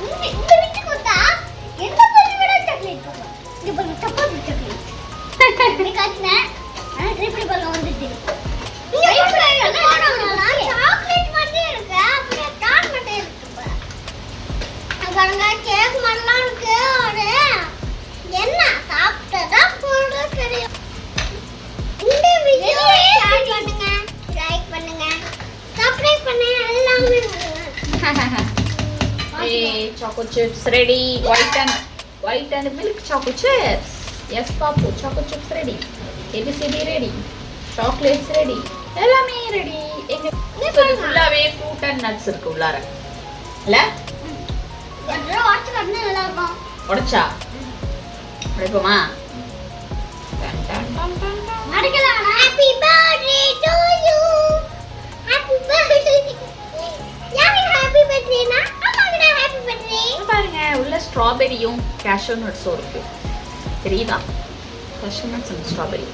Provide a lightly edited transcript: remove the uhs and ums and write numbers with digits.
இந்த வீட்டுக்கு வந்தா எந்த பொருள் விட சாக்லேட் போகும். இது பாருங்க சப்பாத்தி சாக்லேட். நீ காட்டுன ட்ரை பண்ணி பாருங்க வந்துட்டு. சாக்லேட் மாதிரி இருக்கு. அப்படியே கார் மட்டும் இருக்கு பாருங்க. கேக் மாதிரிலாம் இருக்கு. ஒரு என்ன சாப்பிட்டதா போடுறது தெரியும். இந்த வீடியோவை ஷேர் பண்ணுங்க, லைக் பண்ணுங்க, சப்ஸ்கிரைப் பண்ணுங்க, எல்லாமே பண்ணுங்க. Hey, choco chips ready. White and milk choco chips. Yes, Papu, choco chips ready. ABCD ready. Chocolates ready. எல்லாமே ready. எங்க ஃபுல்லாவே fruit and nuts இருக்கு உள்ளார. இல்ல? இதெல்லாம் வாட்ச் பண்ணா நல்லா இருக்கும். உடைச்சா? உடைப்போமா? அடிக்கலாம். Happy birthday to you. Happy birthday. யாருக்கு happy birthday னா? அம்மாக்கு happy birthday. பாருங்க உள்ள ஸ்ட்ராபெரியும் cashew nuts இருக்கு. தெரியுதா? cashew nuts and strawberry.